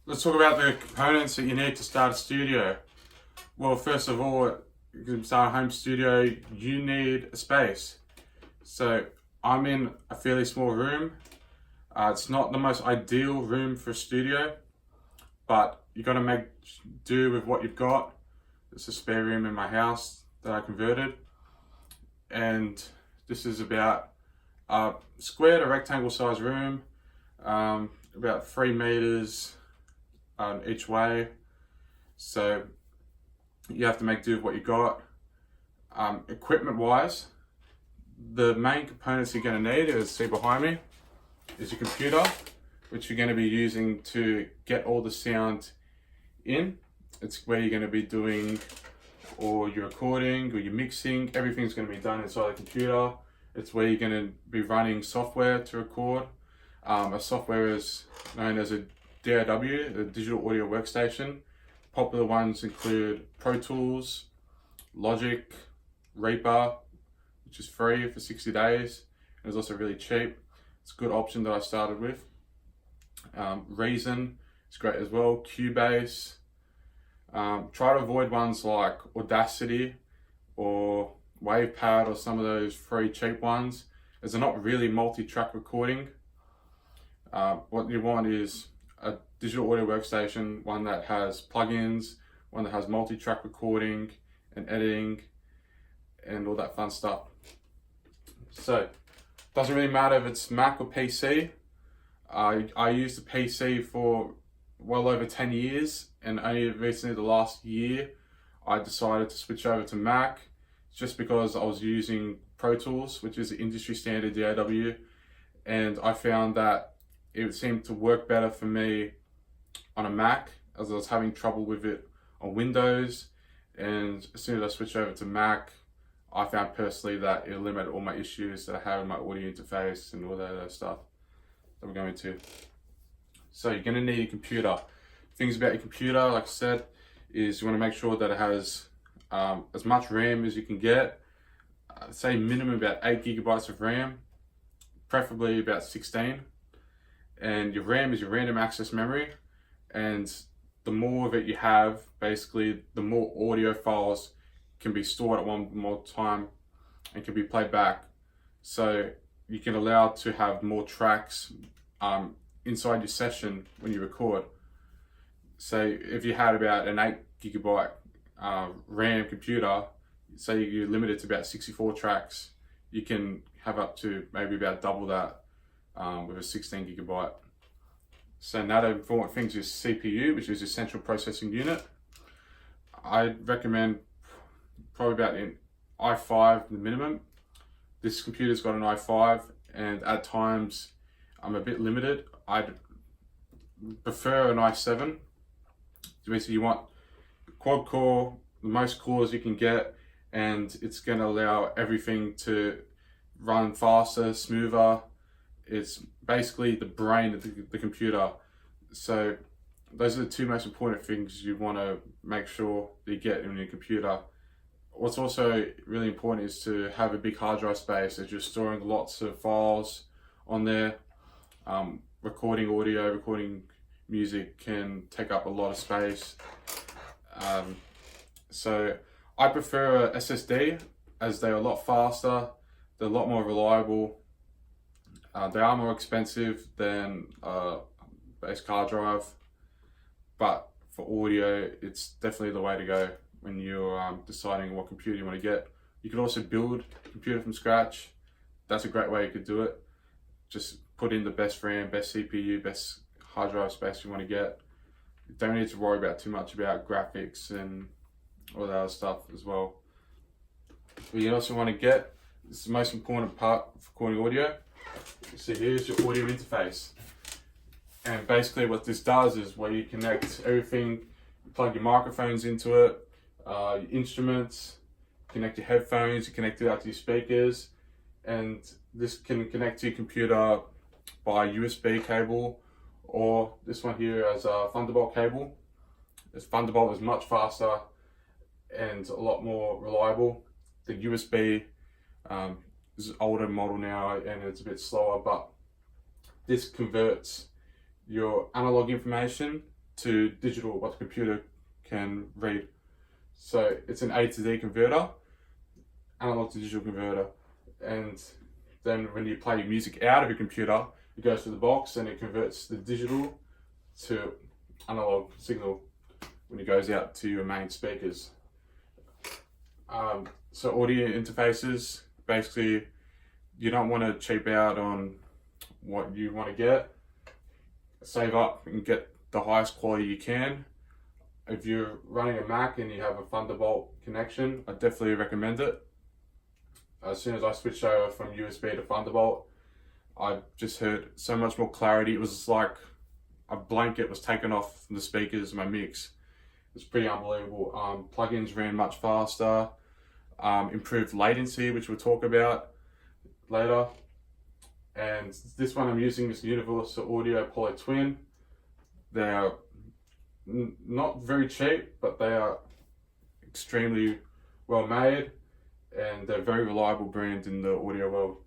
Let's talk about the components that you need to start a studio. Well, first of all, to start a home studio, you need a space. So I'm in a fairly small room. It's not the most ideal room for a studio, but you got to make do with what you've got. It's a spare room in my house that I converted, and this is about a square to rectangle size room, about 3 meters each way. So you have to make do with what you got. Equipment wise, the main components you're going to need, as see behind me, is your computer, which you're going to be using to get all the sound in. It's where you're going to be doing all your recording or your mixing. Everything's going to be done inside the computer. It's where you're going to be running software to record. A software is known as a DAW, a digital audio workstation. Popular ones include Pro Tools, Logic, Reaper, which is free for 60 days. And it's also really cheap. It's a good option that I started with. Reason is great as well. Cubase. Try to avoid ones like Audacity or WavePad or some of those free cheap ones, as they're not really multi-track recording. What you want is a digital audio workstation, one that has plugins, one that has multi-track recording and editing and all that fun stuff. So, doesn't really matter if it's Mac or PC. I used the PC for well over 10 years, and only recently the last year I decided to switch over to Mac, just because I was using Pro Tools, which is the industry standard DAW, and I found that it seemed to work better for me on a Mac, as I was having trouble with it on Windows. And as soon as I switched over to Mac, I found personally that it eliminated all my issues that I have in my audio interface and all that other stuff that we're going to. So you're going to need a computer. Things about your computer, like I said, is you want to make sure that it has as much RAM as you can get. Say minimum about 8 gigabytes of RAM, preferably about 16. And your RAM is your random access memory, and the more of it you have, basically the more audio files can be stored at one more time and can be played back. So you can allow to have more tracks inside your session when you record. So if you had about an 8 gigabyte RAM computer, say you're limited to about 64 tracks, you can have up to maybe about double that with a 16 gigabyte. So another important thing is CPU, which is your central processing unit. I'd recommend probably about an i5 the minimum. This computer's got an i5, and at times I'm a bit limited. I'd prefer an i7. So basically you want quad core, the most cores you can get, and it's going to allow everything to run faster, smoother. It's basically the brain of the computer. So those are the two most important things you want to make sure that you get in your computer. What's also really important is to have a big hard drive space, as you're storing lots of files on there. Recording audio, recording music can take up a lot of space. So I prefer a SSD, as they're a lot faster, they're a lot more reliable. They are more expensive than a basic hard drive, but for audio, it's definitely the way to go when you're deciding what computer you want to get. You can also build a computer from scratch. That's a great way you could do it. Just put in the best RAM, best CPU, best hard drive space you want to get. You don't need to worry about too much about graphics and all that other stuff as well. What you also want to get, this is the most important part of recording audio. So here's your audio interface, and basically what this does is where you connect everything. You plug your microphones into it, your instruments, connect your headphones, you connect it out to your speakers, and this can connect to your computer by USB cable, or this one here as a Thunderbolt cable. This Thunderbolt is much faster and a lot more reliable. The USB is an older model now and it's a bit slower, but this converts your analog information to digital, what the computer can read. So it's an A to D converter, analog to digital converter. And then when you play your music out of your computer, it goes to the box and it converts the digital to analog signal when it goes out to your main speakers. So audio interfaces, basically you don't want to cheap out on what you want to get. Save up and get the highest quality you can. If you're running a Mac and you have a Thunderbolt connection, I definitely recommend it. As soon as I switched over from USB to Thunderbolt, I just heard so much more clarity. It was like a blanket was taken off the speakers in my mix. It was pretty unbelievable. Plugins ran much faster, improved latency, which we'll talk about later. And this one I'm using is Universal Audio Poly Twin. They're not very cheap, but they are extremely well made, and they're a very reliable brand in the audio world.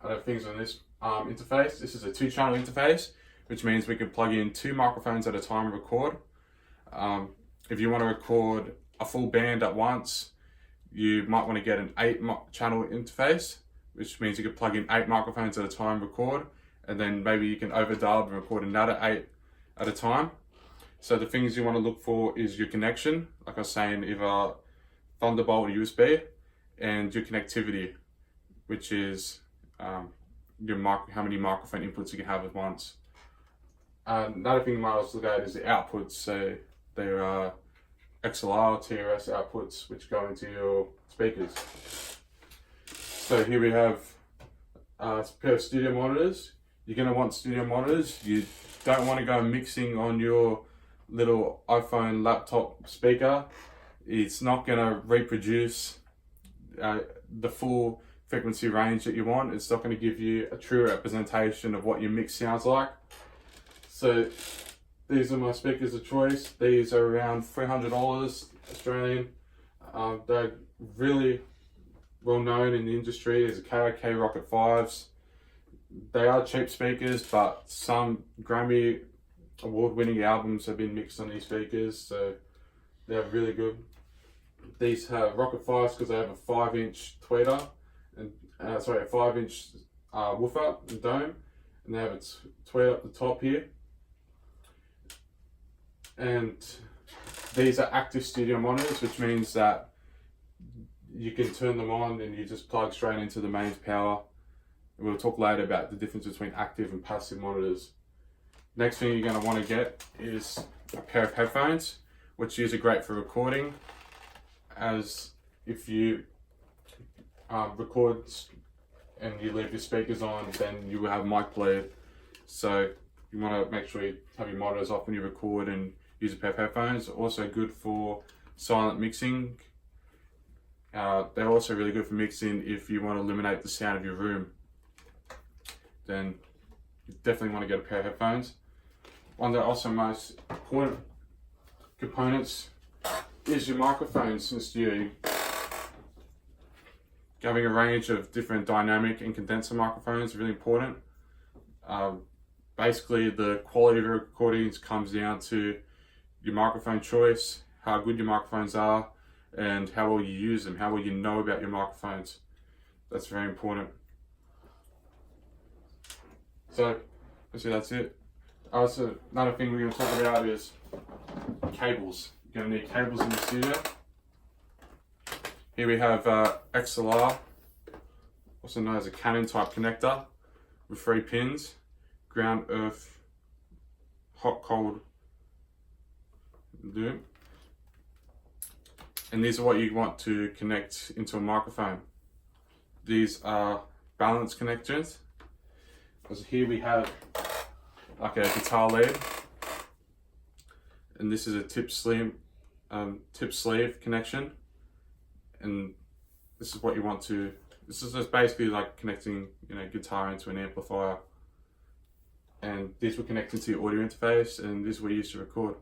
Other things on this interface, this is a 2-channel interface, which means we can plug in 2 microphones at a time and record. If you want to record a full band at once, you might want to get an 8-channel interface, which means you can plug in 8 microphones at a time, record, and then maybe you can overdub and record another 8 at a time. So the things you want to look for is your connection, like I was saying, either Thunderbolt or USB, and your connectivity, which is how many microphone inputs you can have at once. Another thing you might also look at is the outputs. So there are XLR or TRS outputs which go into your speakers. So here we have a pair of studio monitors. You're going to want studio monitors. You don't want to go mixing on your little iPhone laptop speaker. It's not going to reproduce the full frequency range that you want. It's not going to give you a true representation of what your mix sounds like. So these are my speakers of choice. These are around $300 Australian. They're really well known in the industry as the KOK Rokit 5s. They are cheap speakers, but some Grammy award-winning albums have been mixed on these speakers, so they're really good. These have Rokit 5s because they have a 5-inch tweeter, and a 5-inch woofer and dome, and they have a tweeter up the top here. And these are active studio monitors, which means that you can turn them on and you just plug straight into the mains power. We'll talk later about the difference between active and passive monitors. Next thing you're going to want to get is a pair of headphones, which is great for recording, as if you record and you leave your speakers on, then you will have mic bleed. So you want to make sure you have your monitors off when you record and use a pair of headphones. Also good for silent mixing. They're also really good for mixing if you want to eliminate the sound of your room. Then you definitely want to get a pair of headphones. One of the also most important components is your microphones in the studio. Having a range of different dynamic and condenser microphones is really important. Basically, the quality of your recordings comes down to your microphone choice, how good your microphones are, and how well you use them, how well you know about your microphones. That's very important. So, basically that's it. Also, another thing we're going to talk about is cables. You're going to need cables in the studio. Here we have XLR, also known as a Canon type connector, with 3 pins, ground, earth, hot, cold, loop. And these are what you want to connect into a microphone. These are balance connectors. Because here we have like a guitar lead, and this is a tip sleeve connection, and this is what you want to. This is just basically like connecting, guitar into an amplifier, and these will connect into your audio interface, and this is what you use to record.